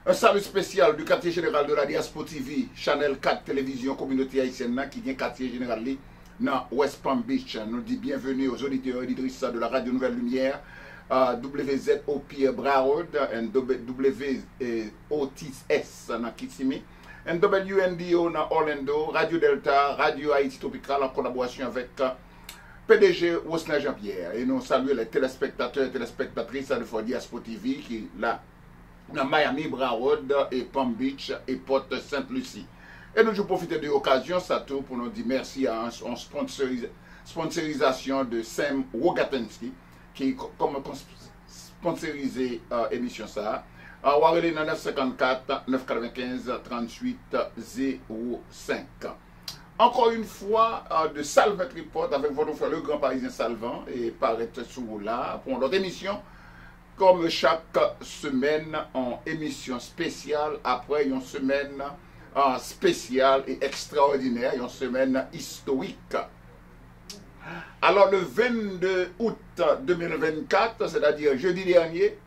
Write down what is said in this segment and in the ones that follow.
Un salut spécial du quartier général de la Diaspo TV, Channel 4 télévision communauté haïtienne qui vient quartier général dans West Palm Beach. Nous dit bienvenue aux auditeurs et auditrices de la Radio Nouvelle Lumière, WZOP Broward, WOTS dans Kissimmee, WNDO dans Orlando, Radio Delta, Radio Haïti Tropical en collaboration avec PDG Wosner Jean-Pierre. Et nous saluons les téléspectateurs et téléspectatrices de Diaspo TV qui là dans Miami, Broward et Palm Beach et Port Sainte Lucie. Et nous profitons de l'occasion, ça tout pour nous dire merci à une sponsorisation de Sam Wogatensky qui comme sponsorisé l'émission ça. Warrelé dans 954 995 38 05. Encore une fois, de Salvant Report avec votre frère le Grand Parisien Salvant et paraître sous là pour notre émission. Comme chaque semaine en émission spéciale, après une semaine spéciale et extraordinaire, une semaine historique. Alors le 22 août 2024, c'est-à-dire jeudi dernier,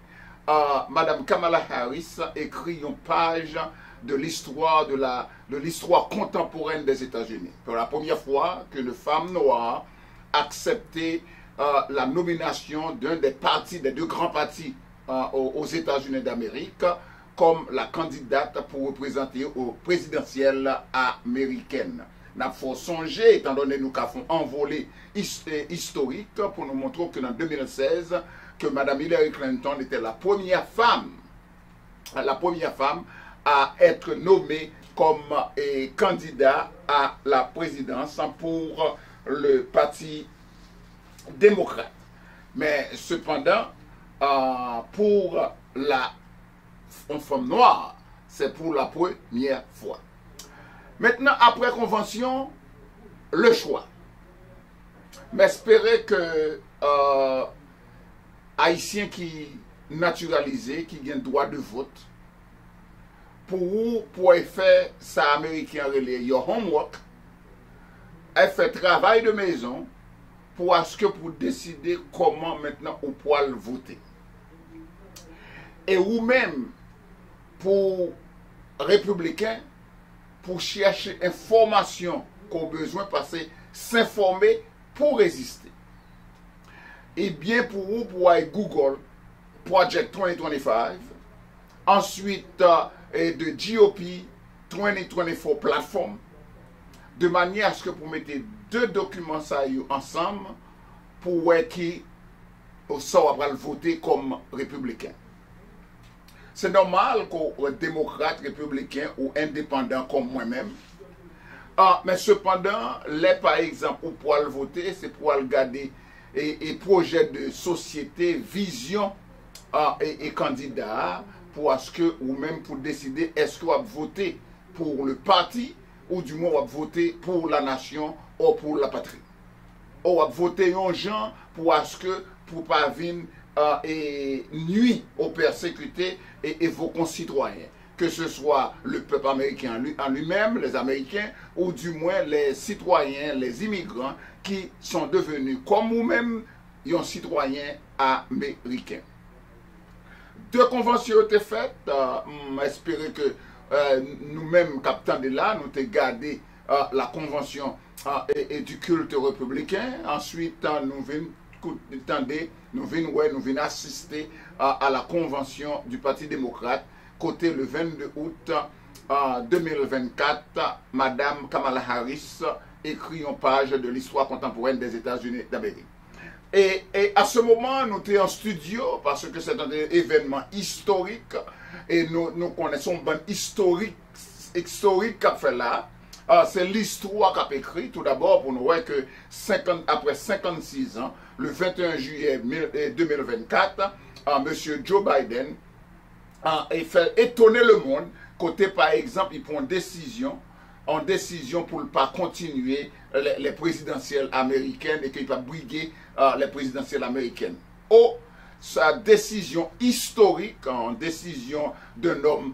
Madame Kamala Harris écrit une page de l'histoire de l'histoire contemporaine des États-Unis. Pour la première fois qu'une femme noire a accepté la nomination d'un des partis, des deux grands partis aux États-Unis d'Amérique comme la candidate pour représenter au présidentiel américaine. Nous faut songer, étant donné que nous avons envolé historique pour nous montrer que en 2016, que Mme Hillary Clinton était la première femme à être nommée comme candidat à la présidence pour le parti démocrate. Mais cependant, pour une femme noire, c'est pour la première fois. Maintenant, après convention, le choix. Mais espérer que Haïtiens qui naturalisés, qui ont droit de vote, pour faire ça américain relais, your homework, elle fait travail de maison, pour décider comment maintenant on peut voter. Et ou même pour républicains, pour chercher information qu'on a besoin parce que s'informer pour résister. Et bien pour vous, pour aller Google Project 2025, ensuite de GOP 2024 plateforme, de manière à ce que vous mettez deux documents ça ensemble pour qui va voter comme républicain. C'est normal qu'un démocrate républicain ou indépendant comme moi-même, mais cependant, par exemple, pour voter, c'est pour regarder et projet de société, vision et candidat pour ce que, ou même pour décider est-ce qu'on va voter pour le parti ou du moins on va voter pour la nation ou pour la patrie. On va voter en gens pour pas venir et nuire aux persécutés et vos concitoyens, que ce soit le peuple américain en lui-même, les Américains, ou du moins les citoyens, les immigrants qui sont devenus comme vous-même un citoyen américain. Deux conventions ont été faites. J'espère que nous-mêmes, capitaine de là, nous avons gardé la convention et du culte républicain. Ensuite, nous venons assister à la convention du Parti démocrate, côté le 22 août 2024, Madame Kamala Harris écrit une page de l'histoire contemporaine des États-Unis d'Amérique. Et à ce moment, nous sommes en studio parce que c'est un événement historique et nous connaissons un historique qu'a fait là. C'est l'histoire qu'a écrit tout d'abord pour nous voir que après 56 ans, le 21 juillet 2024, M. Joe Biden a fait étonner le monde. Côté par exemple, il prend décision pour ne pas continuer les présidentielles américaines et qu'il ne va pas briguer les présidentielles américaines. Sa décision historique, en décision d'un homme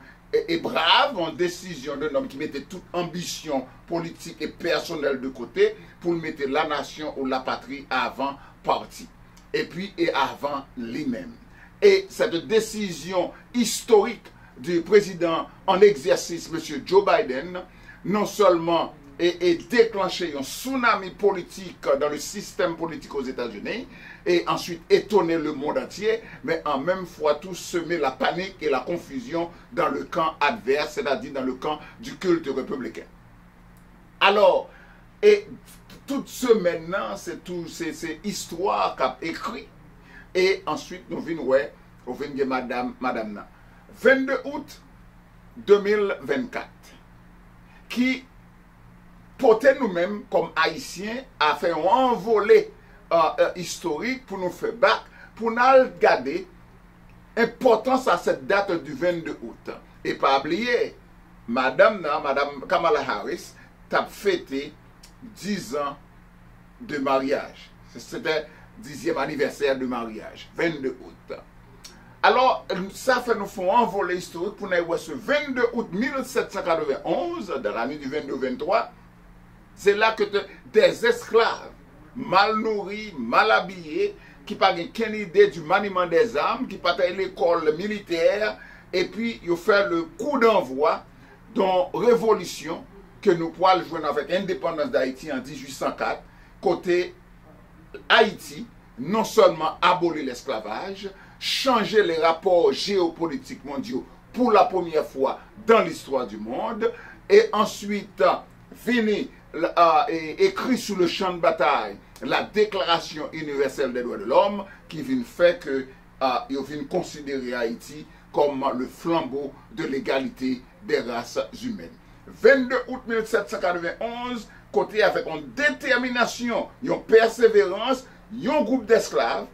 et brave, en décision d'un homme qui mettait toute ambition politique et personnelle de côté pour mettre la nation ou la patrie avant parti et puis avant lui-même. Et cette décision historique du président en exercice, M. Joe Biden, non seulement et déclencher un tsunami politique dans le système politique aux États-Unis et ensuite étonner le monde entier, mais en même fois tout semer la panique et la confusion dans le camp adverse, c'est-à-dire dans le camp du culte républicain. Alors, et toute ce maintenant, c'est tout ces histoires qu'a écrit et ensuite nous venons madame 22 août 2024 qui portait nous-mêmes comme haïtiens à faire un envolé historique pour nous faire bac, pour nous regarder l'importance à cette date du 22 août. Et pas oublier, madame Kamala Harris a fêté 10 ans de mariage. C'était 10e anniversaire de mariage, 22 août. Alors, ça fait nous faire un envolé historique pour nous voir ce 22 août 1791, dans la nuit du 22 au 23, c'est là que des esclaves mal nourris, mal habillés, qui n'ont pas idée du maniement des armes, qui n'ont pas à l'école militaire, et puis ils ont fait le coup d'envoi d'une révolution que nous pouvons jouer avec l'indépendance d'Haïti en 1804, côté Haïti, non seulement abolir l'esclavage, changer les rapports géopolitiques mondiaux pour la première fois dans l'histoire du monde, et ensuite venir écrit sur le champ de bataille la Déclaration universelle des droits de l'homme qui vient faire que il vient considérer Haïti comme le flambeau de l'égalité des races humaines. 22 août 1791, côté avec une détermination, une persévérance, un groupe d'esclaves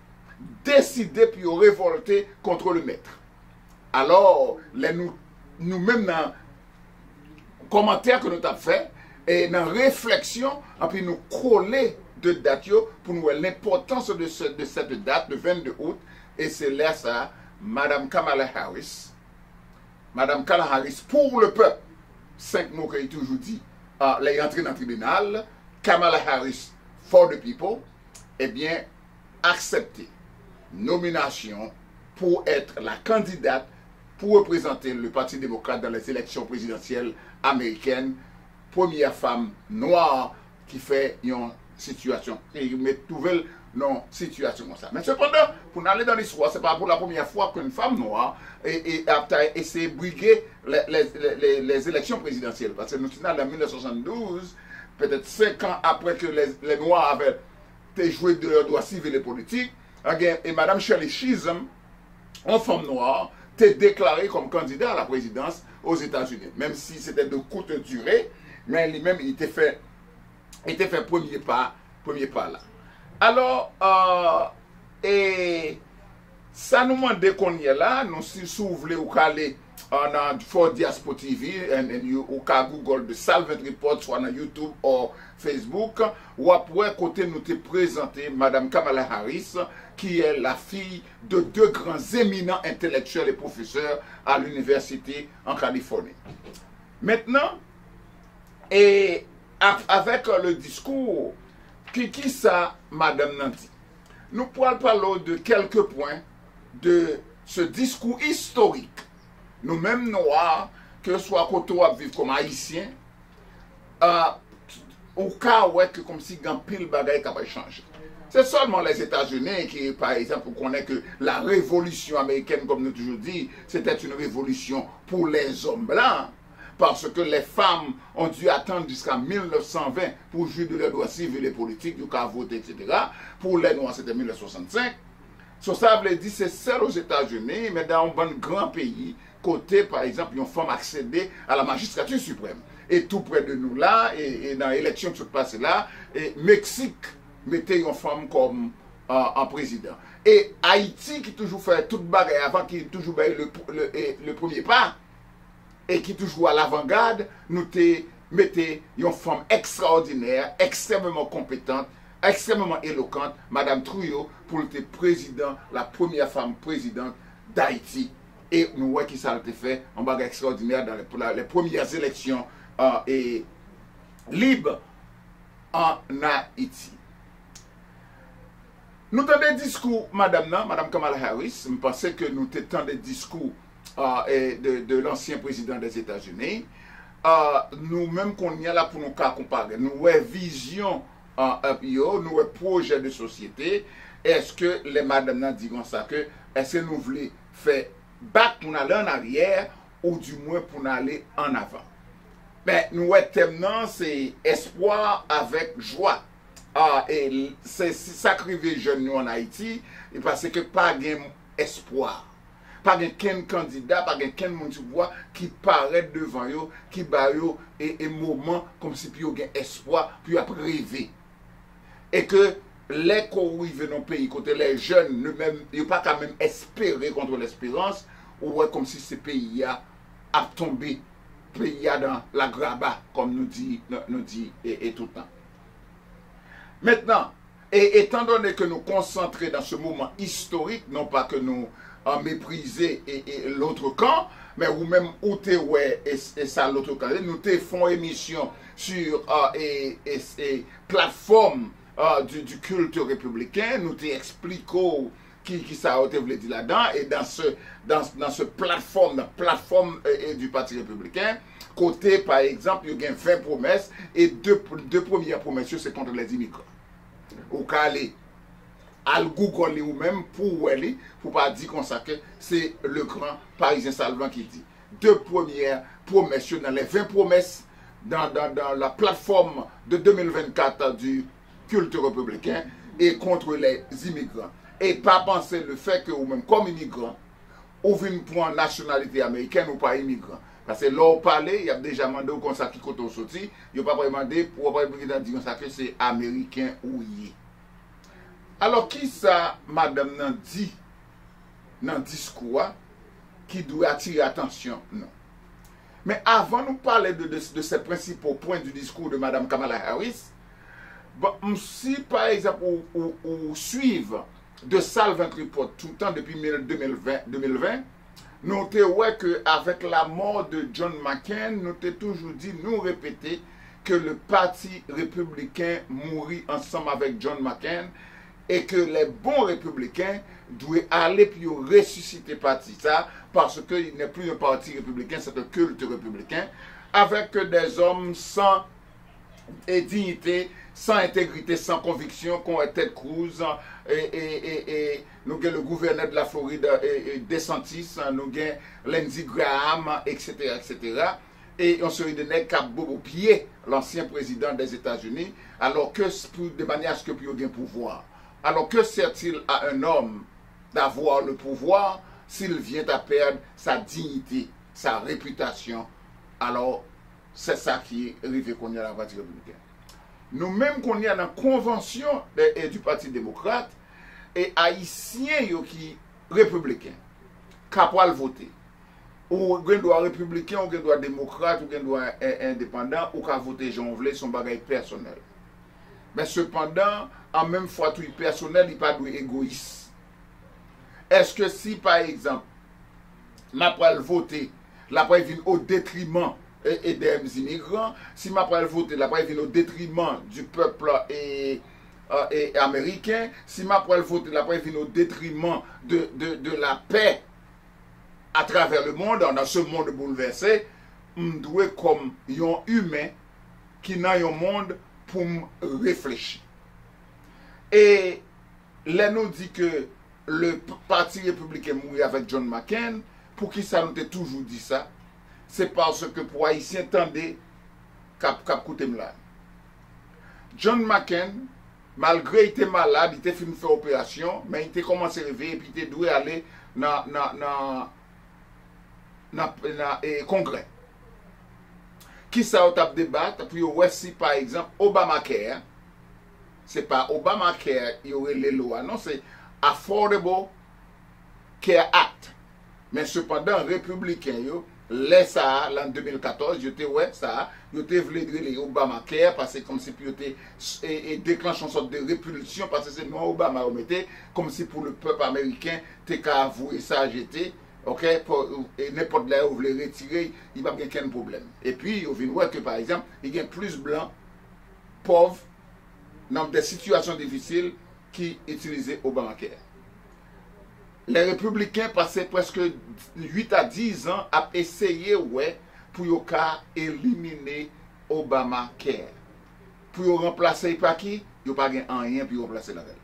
décidé puis révolter contre le maître. Alors, nous-mêmes dans les commentaires que nous avons fait, et dans la réflexion, et puis nous coller de date pour nous voir l'importance de cette date, le 22 août, et c'est là ça, Madame Kamala Harris, pour le peuple, 5 mots qu'elle a toujours dit, les entrées dans le tribunal, Kamala Harris for the people, eh bien, accepter nomination pour être la candidate pour représenter le Parti démocrate dans les élections présidentielles américaines, première femme noire qui fait une situation, et met nouvelle non situation comme ça. Mais cependant, pour aller dans l'histoire, ce n'est pas pour la première fois qu'une femme noire a essayé de briguer les élections présidentielles. Parce que nous sommes en 1972, peut-être 5 ans après que les Noirs avaient joué de leurs droits civils et politiques, et Mme Shirley Chisholm, en femme noire, était déclarée comme candidat à la présidence aux États-Unis. Même si c'était de courte durée, mais lui-même, il était fait premier pas là. Alors, et ça nous demande qu'on y est là, nous si vous voulez ou aller en For Diaspora TV, ou qu'à Google de Salvent Report, soit dans YouTube ou Facebook, ou après côté nous te présenter Madame Kamala Harris, qui est la fille de 2 grands éminents intellectuels et professeurs à l'université en Californie. Maintenant, et avec le discours, qui ça, Madame Nanti? Nous pourrons parler de quelques points de ce discours historique. Nous-mêmes noirs, que ce soit côté à vivre comme haïtiens, au cas où que comme si un pile bagaille qui va changer. C'est seulement les États-Unis qui, par exemple, connaissent que la révolution américaine, comme nous toujours dit, c'était une révolution pour les hommes blancs. Parce que les femmes ont dû attendre jusqu'à 1920 pour jouir de leurs droits civils et politiques, du cas voter, etc. Pour les Noirs, c'était 1965. Ça veut dire que c'est seul aux États-Unis, mais dans un bon grand pays, côté, par exemple, une femme accédé à la magistrature suprême. Et tout près de nous là, et dans l'élection qui se passe là, et Mexique mettait une femme comme en président. Et Haïti, qui toujours fait toute bagarre avant, qui toujours le premier pas, et qui toujours à l'avant-garde, nous mettez une femme extraordinaire, extrêmement compétente, extrêmement éloquente, Madame Trouillot, pour être président, la première femme présidente d'Haïti. Et nous voyons qui ça a été fait en bagarre extraordinaire dans les premières élections libres en Haïti. Nous avons des discours, Madame Kamala Harris, je pensais que nous avons des discours de l'ancien président des États-Unis. Nous-mêmes qu'on y a là pour nous comparer, nous avons vision nous avons projet de société. Est-ce que les madames disent ça que est-ce que nous voulons faire battre pour aller en arrière ou du moins pour aller en avant? Mais nous avons c'est espoir avec joie. Et c'est sacrifié jeune nous en Haïti parce que pas d'espoir. Pas qu'un candidat, pas qu'un monde qui paraît devant eux, qui bat un moment comme si puis y a espoir, puis après rêver. Et que les qu'on arrive dans le pays, côté les jeunes, ne pas quand même espérer contre l'espérance, ou comme si ce pays a tombé, pays dans la graba, comme nous dit et tout le temps. Maintenant, et étant donné que nous concentrons dans ce moment historique, non pas que nous mépriser et l'autre camp, mais ou même où tu ouais et ça l'autre camp, nous te font émission sur plateforme du culte républicain, nous te expliquons qui ça a été dit là-dedans, et dans ce plateforme du Parti républicain, côté par exemple, il y a 20 promesses, et deux premières promesses, c'est contre les immigrants. Au cas aller al Google ou même pour pas dire comme ça que c'est le grand Parisien Salvan qui dit. Deux premières promesses dans les 20 promesses dans la plateforme de 2024 du culte républicain et contre les immigrants. Et pas penser le fait que ou même comme immigrant, ou venez pour nationalité américaine ou pas immigrant. Parce que là, on parlait, il y a déjà demandé comme ça qui côté sorti, il n'y a pas demandé pour le président dire ça que c'est américain ou y. Alors, qui ça, madame, nan dit dans le discours qui doit attirer attention? Non. Mais avant de parler de ces principaux points du discours de madame Kamala Harris, bon, si par exemple, on suivre de Salvant Report tout le temps depuis 2020, nous avons vu qu'avec la mort de John McCain, nous avons toujours dit, nous répéter que le parti républicain mourit ensemble avec John McCain et que les bons républicains doivent aller puis ressusciter le parti ça parce qu'il n'est plus un parti républicain, c'est un culte républicain avec des hommes sans dignité, sans intégrité, sans conviction, qu'on est Ted Cruz et nous avons le gouverneur de la Floride DeSantis, nous avons Lindsey Graham, etc. Et on se redonnait cap au pied l'ancien président des États-Unis, alors que de manière à ce que puis il pouvoir. Alors que sert-il à un homme d'avoir le pouvoir s'il vient à perdre sa dignité, sa réputation? Alors, c'est ça qui est arrivé qu'on y a dans la Parti républicain. Nous-mêmes qu'on y a dans la convention du Parti démocrate, et haïtiens qui républicains, capable voter. Ou un droit républicain, ou un droit démocrate, ou un droit indépendant, ou qu'à voter Jean Vlé, son bagage personnel. Mais cependant, en même fois, tout personnel, il n'est pas égoïste. Est-ce que si, par exemple, ma pral voter, la pral vient au détriment des immigrants, si ma pral voter, la pral vient au détriment du peuple américain, si ma pral voter, la pral vient au détriment de la paix à travers le monde, dans ce monde bouleversé, on doit comme un humain qui n'a un monde pour réfléchir. Et là nous dit que le Parti républicain mourit avec John McCain. Pour qui ça nous a toujours dit ça? C'est parce que pour Haïtiens, attendez, cap coûté là. John McCain, malgré qu'il était malade, il était fini de faire opération, mais il était commencé à réveiller et puis il était doué aller dans le congrès. Qui ça a tapé débattre? Puis voici par exemple Obamacare. C'est pas Obamacare, il y aurait les lois, non, c'est Affordable Care Act. Mais cependant, républicain, laisse ça, en 2014, je te ouais ça, je te voulais les Obamacare, parce que comme si puis et déclenche une sorte de répulsion, parce que c'est non Obama remettait, comme si pour le peuple américain, t'es qu'à avouer ça, j'étais. Ok, et n'importe là où vous voulez retirer, il n'y a pas aucun problème. Et puis, on vient voir que par exemple, il y a plus blancs, pauvres, dans des situations difficiles qui utilisaient Obamacare. les républicains passaient presque 8 à 10 ans à essayer ouais, pour éliminer Obamacare. Pour remplacer par qui? Il n'y a pas rien pour remplacer la reine.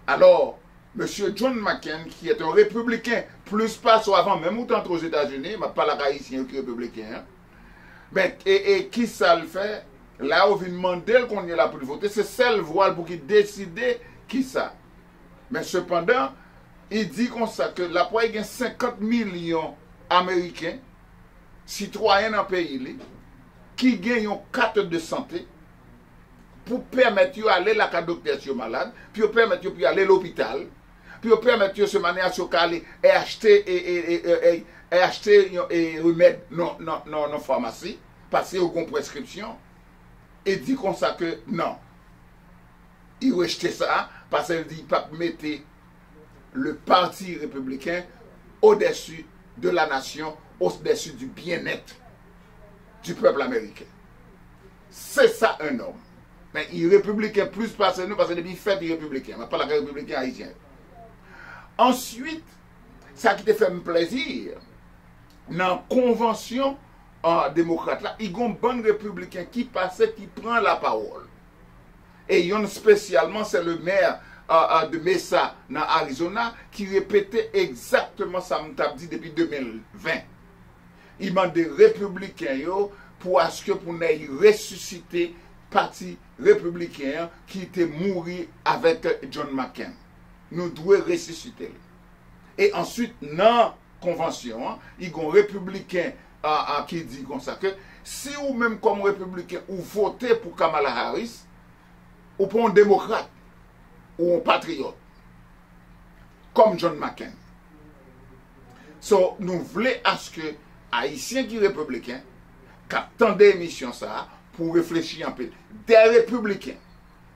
Alors, M. John McCain, qui est un républicain, plus pas soit avant, même autant aux États-Unis, mais pas la haïtien qui est républicain, hein, mais, et qui ça le fait? Là, on vient demander qu'on y est là pour voter, c'est celle voile pour qu'il décide qui ça. Mais cependant, il dit comme ça que la poids il y a 50 millions d'Américains, citoyens dans le pays, qui gagnent une carte de santé pour permettre d'aller à la docteur si malade, puis permettre d'aller à l'hôpital, puis permettre de se manière à aller acheter et remèdes dans pharmacie, passer aux prescriptions, et dit comme ça que non. Il rejetait ça parce qu'il dit pas mettre le parti républicain au-dessus de la nation, au-dessus du bien-être du peuple américain. C'est ça un homme. Mais il est républicain plus parce que depuis fait il est républicain, mais pas la républicain haïtien. Ensuite, ça qui te fait plaisir, dans la convention démocrate, là, il y a un bon républicain qui passe, qui prend la parole. Et il y en a spécialement, c'est le maire de Mesa, dans Arizona, qui répétait exactement ça que je dit depuis 2020. Il m'a des républicains pour ressusciter le parti républicain qui était mort avec John McCain. Nous devons ressusciter. Et ensuite, dans la convention, il y a un républicain qui dit comme ça que si vous même comme républicain vous votez pour Kamala Harris, ou pour un démocrate, ou un patriote, comme John McCain. So, nous voulons à ce que Haïtiens qui sont républicains, qui attendent des émissions ça, pour réfléchir un peu. Des républicains,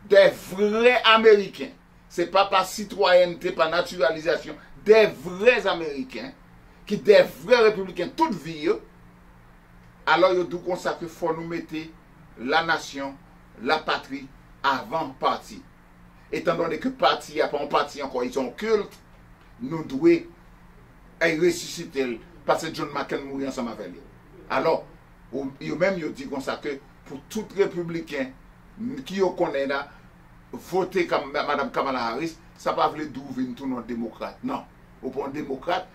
des vrais Américains, ce n'est pas par citoyenneté, par naturalisation, des vrais Américains, qui des vrais républicains toute vie, alors il y a ça qu'il faut nous mettre la nation, la patrie, avant parti. Étant donné que parti, il n'y a pas un parti encore, ils sont culte, nous devons ressusciter parce que John McCain mourit ensemble avec lui. Alors, même ils disent comme ça que pour tout républicain qui connaît là, voter comme Mme Kamala Harris, ça ne va pas dire tout non démocrate. Non. Ou pour un démocrate,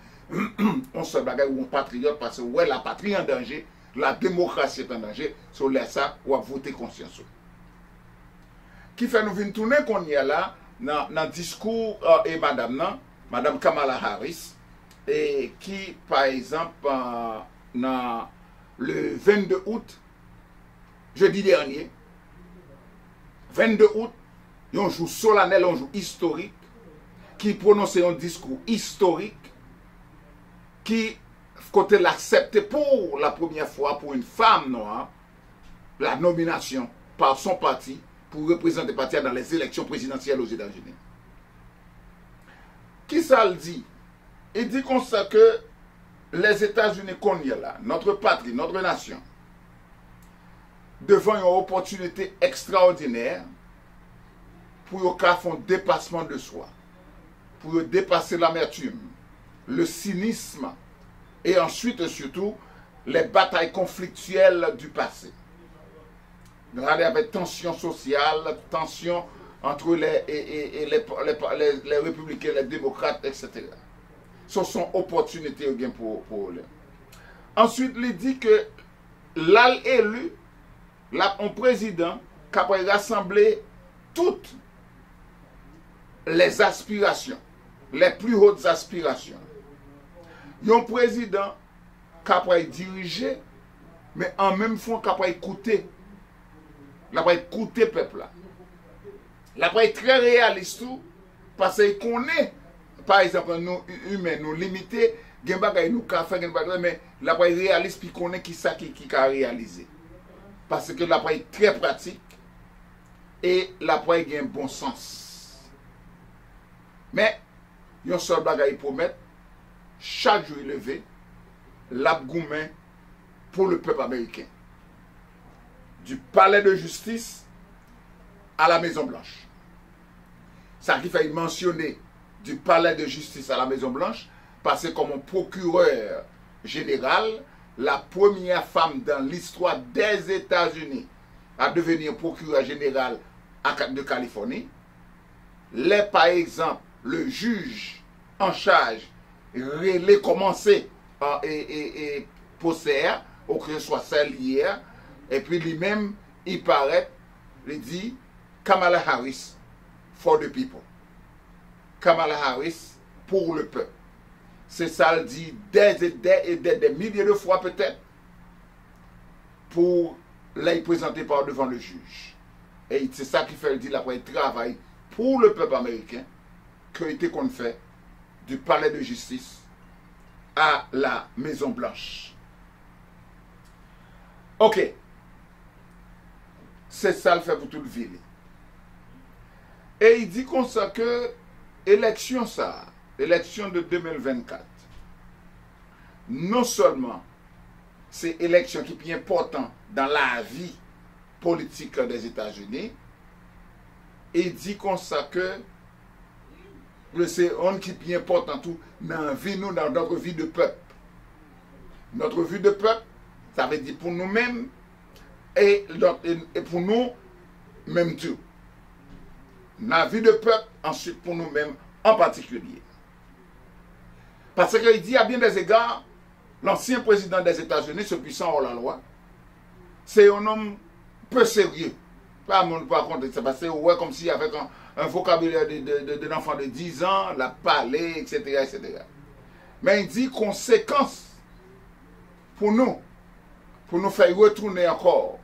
on se bagaille ou un patriote parce que ouais, la patrie est en danger, la démocratie est en danger, sur ça, on va voter conscience. Qui fait nous venir tourner qu'on y a là, dans le discours et Madame Kamala Harris, et qui, par exemple, dans le 22 août, jeudi dernier, 22 août, il y a un jour solennel, un jour historique, qui prononçait un discours historique, qui, côté l'accepter pour la première fois pour une femme noire, la nomination par son parti, pour représenter le parti dans les élections présidentielles aux États-Unis. Qui ça le dit? Il dit comme ça que les États-Unis qu'on y a là, notre patrie, notre nation, devant une opportunité extraordinaire pour faire un dépassement de soi, pour dépasser l'amertume, le cynisme et ensuite surtout les batailles conflictuelles du passé. Regardez avec tension sociale, tension entre les républicains, les démocrates, etc. Ce sont opportunités pour eux. Ensuite, il dit que l'al élu, un président qui a rassemblé toutes les aspirations, les plus hautes aspirations. Un président qui a dirigé, mais en même temps qui a écouté. La va écouter le peuple. La va être très réaliste parce qu'il connaît, par exemple, nous humains, nous limités, nous mais la va être réaliste puis connaît qui ça qui a réalisé. Parce que la va être très pratique et la va être un bon sens. Mais, il y a un seul bagage pour mettre, chaque jour élevé, l'abgoumen pour le peuple américain. Du palais de justice à la Maison Blanche. Ça qui fait mentionner du palais de justice à la Maison Blanche, passer comme un procureur général, la première femme dans l'histoire des États-Unis à devenir procureur général de Californie. Là, par exemple, le juge en charge relait commencer et procès, au que ce soit celle hier, et puis lui-même, il paraît, il dit Kamala Harris for the people. Kamala Harris pour le peuple. C'est ça, le dit des milliers de fois peut-être, pour les présenter par devant le juge. Et c'est ça qui fait, il dit, après, il travaille pour le peuple américain, que été qu'on fait du palais de justice à la Maison Blanche. Ok. C'est ça le fait pour tout le ville. Et il dit comme ça que l'élection de 2024, non seulement c'est l'élection qui est plus importante dans la vie politique des États-Unis, il dit comme ça que c'est un qui est plus important tout dans la vie, nous, dans notre vie de peuple. Notre vie de peuple, ça veut dire pour nous-mêmes et pour nous, même tout. La vie de peuple, ensuite pour nous-mêmes en particulier. Parce qu'il dit à bien des égards, l'ancien président des États-Unis, ce puissant hors la loi, c'est un homme peu sérieux. Pas mon par contre, c'est passé ouais, comme si avec un vocabulaire d'un enfant de 10 ans, la parler, etc., etc. Mais il dit conséquence pour nous faire retourner encore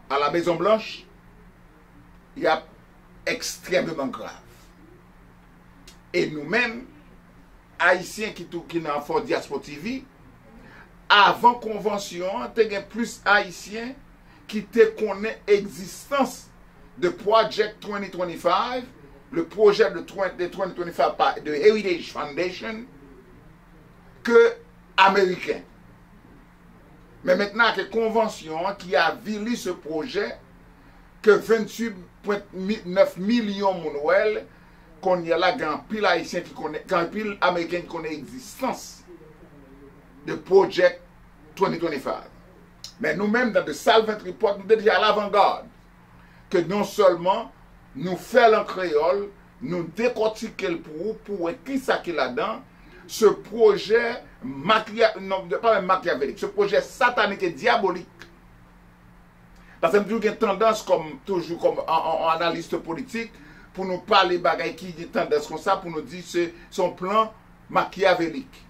à la Maison Blanche, il y a extrêmement grave. Et nous-mêmes, Haïtiens qui dans Fort Diaspora TV, avant convention, il y a plus Haïtiens qui te connaissent l'existence de Project 2025, le projet de 2025 de Heritage Foundation, que Américains. Mais maintenant, que convention qui a vili ce projet, que 28,9 millions de Mounouel, qu'on y a là, un pile haïtien qui connaît, un pile américain qui connaît l'existence de Project 2025. Mais nous-mêmes, dans le Salvant Report, nous sommes déjà à l'avant-garde. Que non seulement nous faisons en créole, nous décortiquons pour qui ça qui est là-dedans, ce projet pas machiavélique, ce projet satanique et diabolique. Parce que nous avons une tendance, comme toujours, comme en analyste politique, pour nous parler de qui ont tendance comme ça, pour nous dire que c'est son plan machiavélique.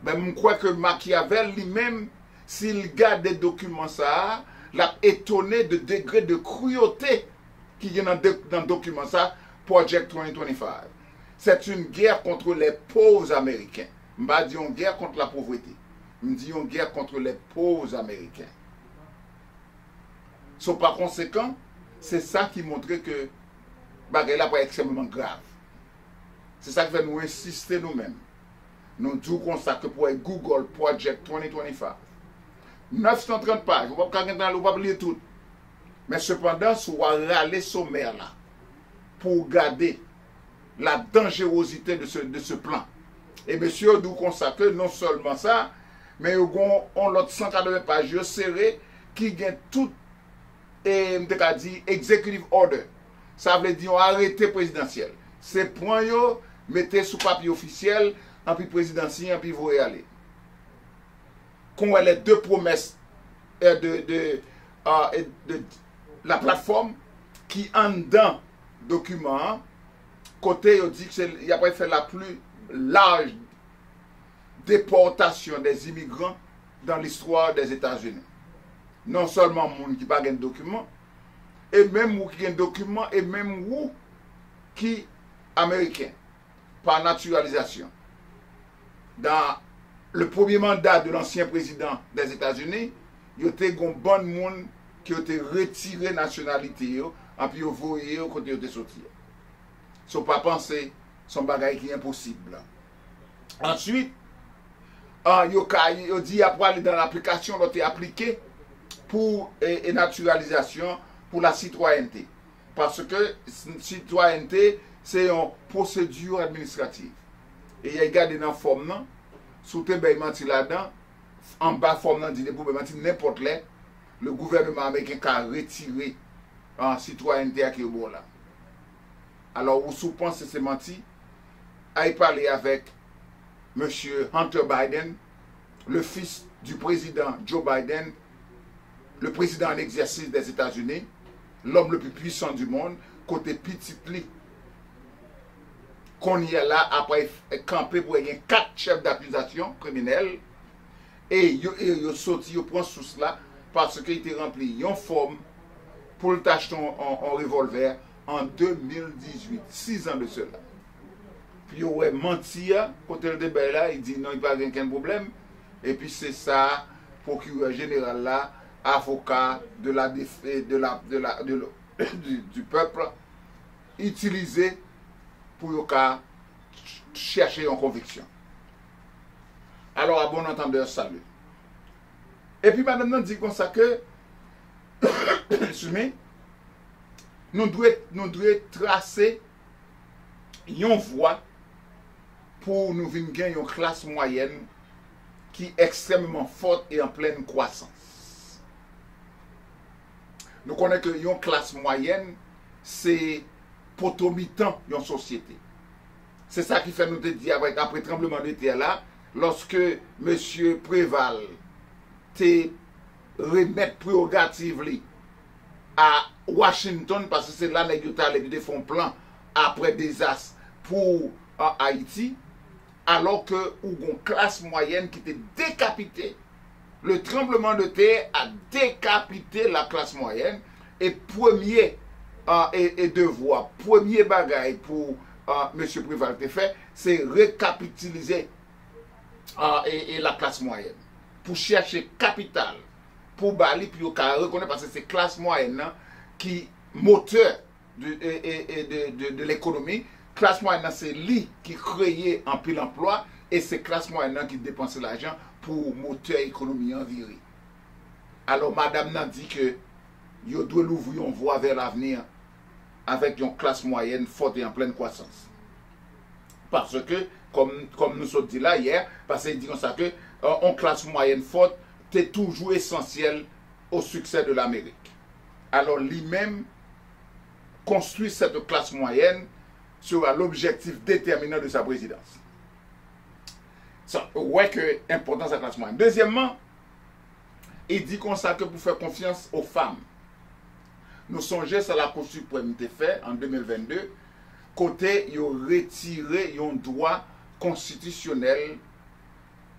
Mais je crois que Machiavel lui-même, s'il garde des documents, ça, l'a étonné de degré de cruauté qui est dans le document, ça, Project 2025. C'est une guerre contre les pauvres Américains. Je ne dis pas une guerre contre la pauvreté. Je dis une guerre contre les pauvres Américains. So, par conséquent, c'est ça qui montre que la guerre est extrêmement grave. C'est ça qui va nous insister nous-mêmes. Nous disons comme ça que pour Google Project 2025, 930 pages, vous ne pouvez pas lire tout. Mais cependant, si vous allez sommaire là, pour garder la dangerosité de ce plan. Et monsieur, nous consacrons non seulement ça, mais on l'autre 180 pages serré qui gagne tout executive order. Ça veut dire arrêté présidentiel. Ces points, mettez sous papier officiel, en puis présidentiel, en puis vous y aller. Qu'on ait les deux promesses de la plateforme qui en dans document, côté, il dit qu'il a pas fait la plus large déportation des immigrants dans l'histoire des États-Unis. Non seulement les gens qui n'ont pas de document, et même vous qui ont un document, et même vous qui américains, par naturalisation. Dans le premier mandat de l'ancien président des États-Unis, il y a eu un bon monde qui a été retiré nationalité, et puis envoyé au côté de sortir. Il ne faut pas penser son bagage qui est impossible. Ensuite, il dit après aller dans l'application, il a appliqué pour naturalisation pour la citoyenneté. Parce que citoyenneté, c'est une procédure administrative. Et il y a gardé dans la forme, sous te bay menti là-dedans, en bas forme dit pour menti n'importe là, le gouvernement américain a retiré en citoyenneté qui est bon là. Alors, vous sous pensez c'est menti, a parlé avec M. Hunter Biden, le fils du président Joe Biden, le président en exercice des États-Unis, l'homme le plus puissant du monde, côté petit li, qu'on y est là après camper pour y 4 chefs d'accusation criminels, et il sorti, il prend sous cela parce qu'il était rempli en forme pour le t'acheter en revolver en 2018, 6 ans de cela. Puis il a menti, côté le débat là, il dit non, il n'y a pas aucun problème. Et puis c'est ça, procureur général là, avocat de la du peuple, utilisé pour chercher une conviction. Alors, à bon entendeur, salut. Et puis, madame, nous dit comme ça que, nous devons tracer une voie pour nous venir gagner une classe moyenne qui est extrêmement forte et en pleine croissance. Nous connaissons que une classe moyenne, c'est potomitan une société. C'est ça qui fait nous te dire après tremblement de terre là, lorsque M. Préval te remet prérogative à Washington, parce que c'est là qu'ils font plan après désastre pour Haïti, alors que une classe moyenne qui était décapitée. Le tremblement de terre a décapité la classe moyenne, et premier et devoir, premier bagaille pour M. Préval te fait, c'est récapitaliser et la classe moyenne. Pour chercher capital, pour bali, puis reconnaître parce que c'est classe moyenne qui moteur de l'économie. Classe moyenne, c'est lui qui crée un pile emploi, et c'est classe moyenne qui dépense l'argent pour moteur économie en virée. Alors, madame n'a dit que il doit l'ouvrir une voie vers l'avenir avec une classe moyenne forte et en pleine croissance. Parce que, comme nous sommes dit là hier, parce qu'il dit comme ça que une classe moyenne forte est toujours essentiel au succès de l'Amérique. Alors lui-même construit cette classe moyenne sur l'objectif déterminant de sa présidence. Ça, ouais que importance de la classe moyenne. Deuxièmement, il dit comme ça que pour faire confiance aux femmes. Nous songeons sur la Cour suprême qui fait en 2022, côté ils ont retiré un droit constitutionnel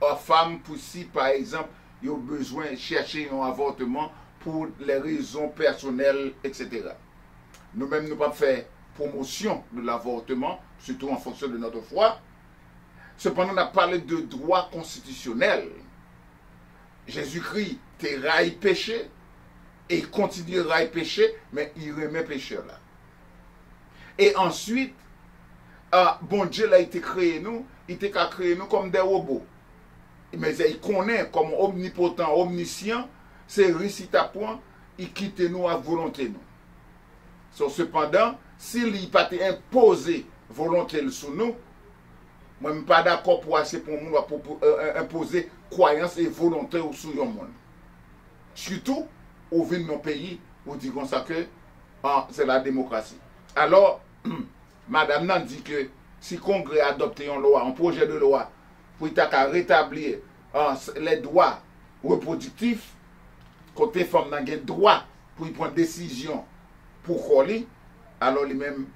aux femmes pour si par exemple ils ont besoin de chercher un avortement pour les raisons personnelles, etc. Nous-mêmes, nous ne pouvons pas faire promotion de l'avortement, surtout en fonction de notre foi. Cependant, on a parlé de droit constitutionnel. Jésus-Christ te raille péché, et il continue à railler péché, mais il remet péché là. Et ensuite, bon Dieu a été créé nous, il était créé nous comme des robots. Mais il connaît comme omnipotent, omniscient, c'est récita point, il quitte nous à volonté nous. Cependant, s'il n'a pas imposé volonté sur nous, moi je ne suis pas d'accord pour imposer croyance et volonté sur le monde. Surtout, au vin de nos pays, on dit comme ça que c'est la démocratie. Alors, madame Nan dit que si le Congrès adopte une loi, un projet de loi, pour rétablir les droits reproductifs, côté femme n'a pas droit pour prendre décision pour coller, alors lui-même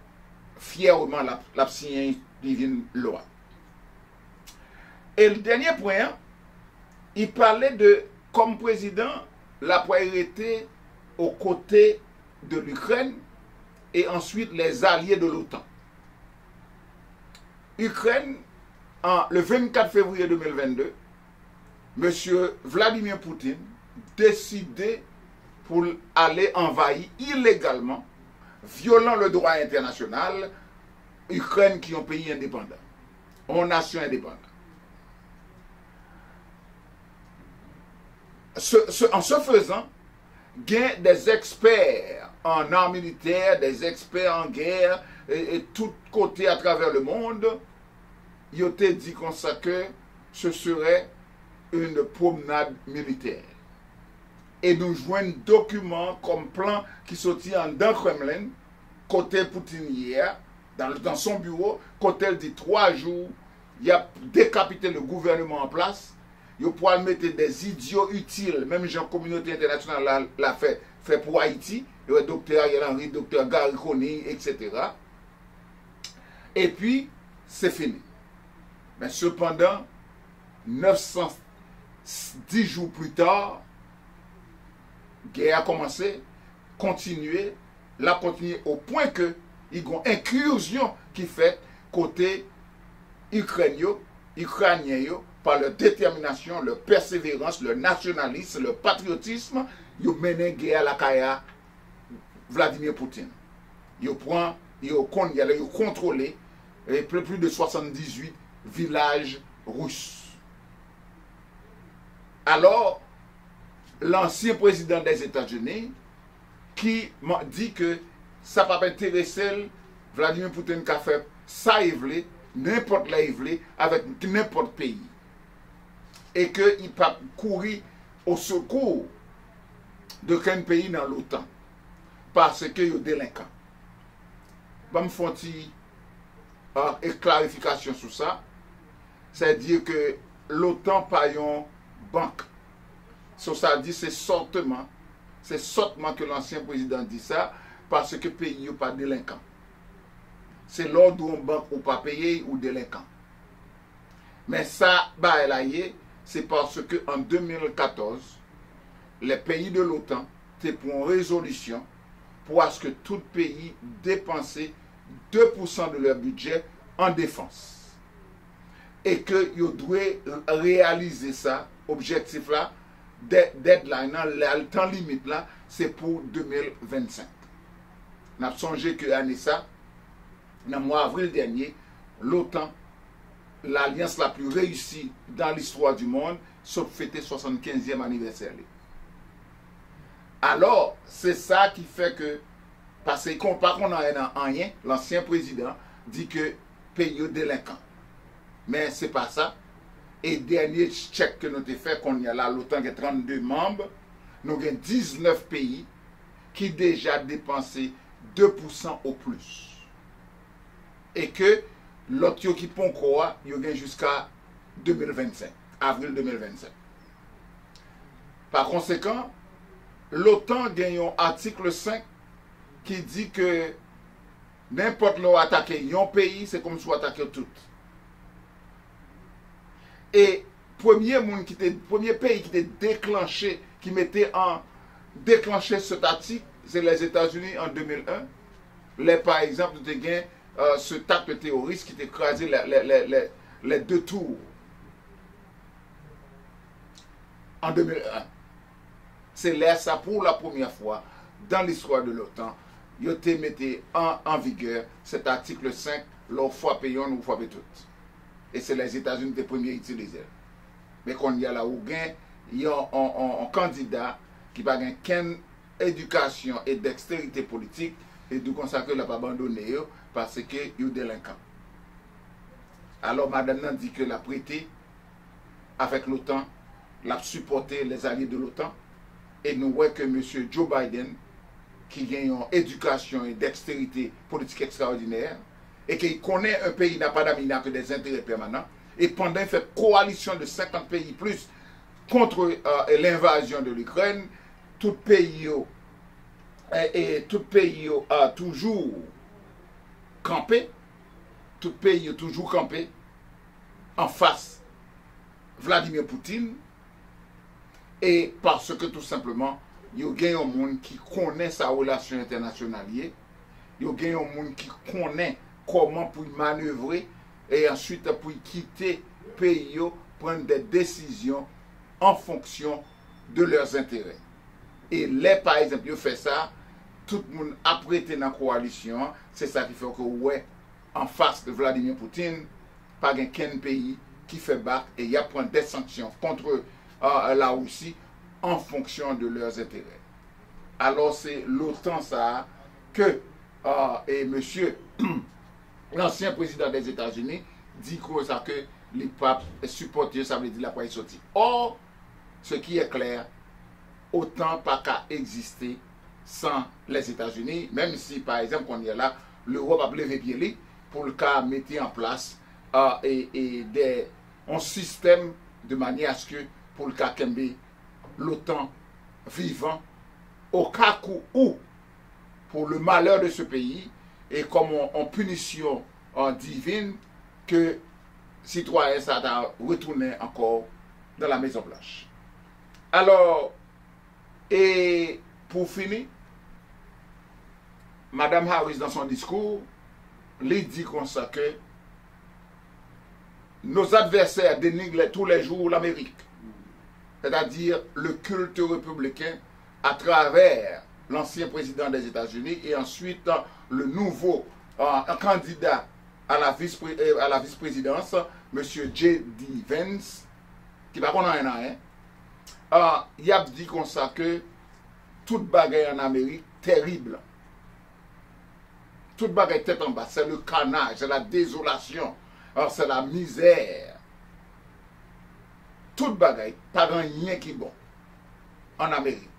fièrement la signé une loi. Et le dernier point, il parlait de, comme président, la priorité aux côtés de l'Ukraine et ensuite les alliés de l'OTAN. Ukraine, le 24 février 2022, M. Vladimir Poutine décidé pour aller envahir illégalement, violant le droit international, Ukraine qui est un pays indépendant, une nation indépendante. En ce faisant, il y a des experts en arts militaires, des experts en guerre, et tout côté à travers le monde, ils ont dit comme ça que ce serait une promenade militaire. Et nous jouons un document comme plan qui sortit en dans Kremlin, côté Poutine hier, dans son bureau, côté elle dit 3 jours, il a décapité le gouvernement en place, il pourra mettre des idiots utiles, même la communauté internationale l'a fait pour Haïti, le docteur Ariel Henry, docteur Gary Coney, etc. Et puis, c'est fini. Mais cependant, 910 jours plus tard, la guerre a commencé, continué, l'a continué au point que il y a une incursion qui fait côté ukrainien par leur détermination, leur persévérance, leur nationalisme, leur patriotisme, ils ont mené la guerre à la Kaya Vladimir Poutine. Ils ont contrôlé plus de 78 villages russes. Alors, l'ancien président des États-Unis, qui m'a dit que ça ne va pas intéresser Vladimir Poutine qui a fait ça, il voulait, n'importe là, il voulait, avec n'importe pays. Et qu'il peut courir au secours de quel pays dans l'OTAN. Parce que il y a des délinquants. Je vais me faire une clarification sur ça. C'est-à-dire que l'OTAN pas une banque. Ça dit c'est sortement que l'ancien président dit ça, parce que le pays n'est pas délinquant. C'est l'ordre où on banque ou pas payé ou délinquant. Mais ça, c'est parce qu'en 2014, les pays de l'OTAN étaient pour une résolution pour ce que tout pays dépensait 2% de leur budget en défense. Et qu'ils doivent réaliser ça, objectif là, deadline, le temps limite là, c'est pour 2025. On a songé que l'année ça, dans le mois d'avril dernier, l'OTAN, l'alliance la plus réussie dans l'histoire du monde, sauf fêter 75e anniversaire. Alors, c'est ça qui fait que, parce qu'on n'a rien, l'ancien président dit que le pays est délinquant. Mais ce n'est pas ça. Et dernier check que nous avons fait, qu'on y a là, l'OTAN qui a 32 membres, nous avons 19 pays qui ont déjà dépensé 2% au plus. Et que l'autre qui pont quoi, il y a jusqu'à 2025, avril 2025. Par conséquent, l'OTAN gagne un article 5 qui dit que n'importe où attaquer un pays, c'est comme si on attaquait tout. Et premier pays qui était déclenché, qui mettait en déclenché cet article, c'est les États-Unis en 2001. Par exemple, tu as ce acte terroriste qui a écrasé les 2 tours en 2001. C'est là, ça pour la première fois dans l'histoire de l'OTAN, ils ont mis en vigueur cet article 5, leur fois payant ou fois tout. Et c'est les États-Unis qui premiers utilisés. Mais quand il y a là où il y a un candidat qui n'a pas qu'une éducation et dextérité politique et de consacrer la pas abandonné parce qu'il y a des délinquants. Alors madame dit que la prêté avec l'OTAN, l'a supporté les alliés de l'OTAN. Et nous voyons que M. Joe Biden, qui a une éducation et dextérité politique extraordinaire, et qui connaît un pays n'a pas d'amis, n'a que des intérêts permanents, et pendant il fait coalition de 50 pays plus contre l'invasion de l'Ukraine, tout pays a toujours campé, en face Vladimir Poutine, et parce que tout simplement, il y a un monde qui connaît sa relation internationale, il y a un monde qui connaît comment pour manœuvrer et ensuite pour quitter le pays, prendre des décisions en fonction de leurs intérêts. Et là, par exemple, il fait ça, tout le monde a prêté dans la coalition, c'est ça qui fait que, ouais, en face de Vladimir Poutine, pas qu'un pays qui fait bac et il y a prendre des sanctions contre la Russie en fonction de leurs intérêts. Alors c'est l'OTAN ça que et monsieur, l'ancien président des États-Unis, dit que les papes supportent, ça veut dire la pas sorti. Or, ce qui est clair, autant pas qu'à exister sans les États-Unis, même si par exemple on est là, l'Europe a levé pied pour le cas mettre en place un système de manière à ce que pour le cas Kembe, l'OTAN vivant au cas où pour le malheur de ce pays et comme en punition divine que citoyen ça a retourné encore dans la Maison Blanche. Alors, et pour finir, Madame Harris dans son discours, lui dit comme ça que nos adversaires dénigrent tous les jours l'Amérique, c'est-à-dire le culte républicain à travers l'ancien président des États-Unis et ensuite le nouveau candidat à la vice-présidence, M. J.D. Vance, qui va qu'on a rien, il a dit comme ça que toute bagaille en Amérique terrible, toute bagaille tête en bas, c'est le carnage, c'est la désolation, c'est la misère. Toute bagaille, pas rien qui est bon en Amérique.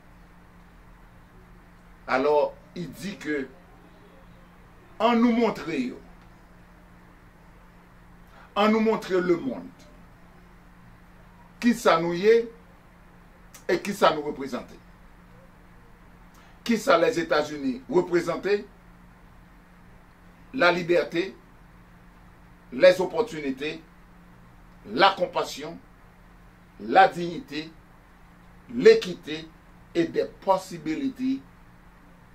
Alors, il dit que en nous montrer le monde, qui ça nous est et qui ça nous représente. Qui ça les États-Unis représenter? La liberté, les opportunités, la compassion, la dignité, l'équité et des possibilités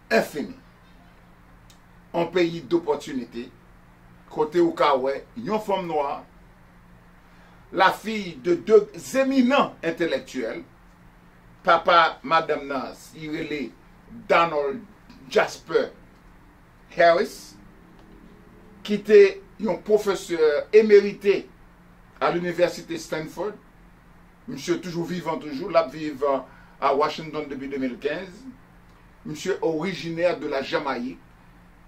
infinies. Un pays d'opportunités, côté au cas où une femme noire, la fille de deux éminents intellectuels, papa, madame Nas, il Donald Jasper Harris, qui était un professeur émérité à l'université Stanford. Monsieur toujours vivant, toujours, là, vivant à Washington depuis 2015. Monsieur originaire de la Jamaïque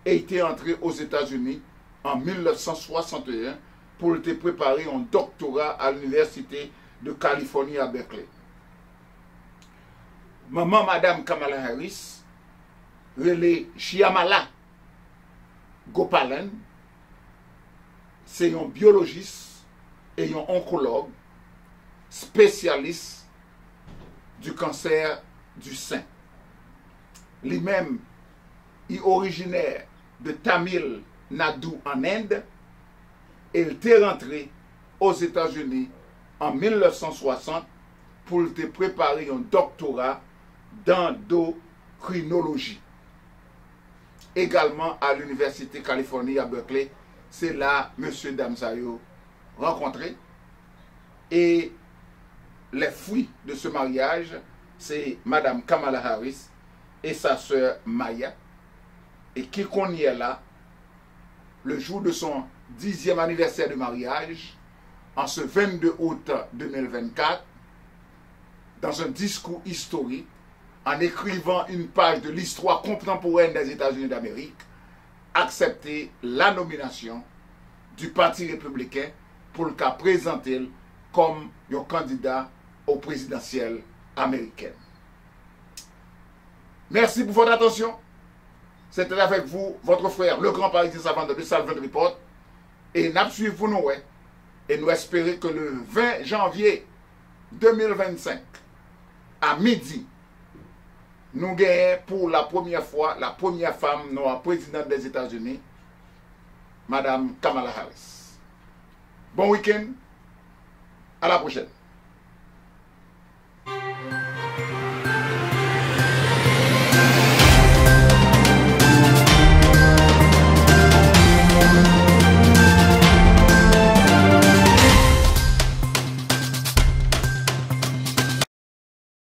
et était entré aux États-Unis en 1961 pour te préparer un doctorat à l'université de Californie à Berkeley. Maman, Madame Kamala Harris, relais Shyamala Gopalan, c'est un biologiste et un oncologue spécialiste du cancer du sein. Lui-même est originaire de Tamil Nadu en Inde et il est rentré aux États-Unis en 1960 pour te préparer un doctorat d'endocrinologie. Également à l'université Californie à Berkeley, c'est là M. Damsayo rencontré. Et les fruits de ce mariage, c'est Mme Kamala Harris et sa sœur Maya. Et qui qu'on y est là, le jour de son 10e anniversaire de mariage, en ce 22 août 2024, dans un discours historique, en écrivant une page de l'histoire contemporaine des États-Unis d'Amérique, accepter la nomination du Parti républicain pour le cas présenté comme un candidat au présidentiel américain. Merci pour votre attention. C'était avec vous, votre frère, le grand Parisien savant de Salvin Report. Et nous suivons nous, et nous espérons que le 20 janvier 2025, à midi, nous gagnons pour la première fois la première femme noire présidente des États-Unis, Mme Kamala Harris. Bon week-end, à la prochaine.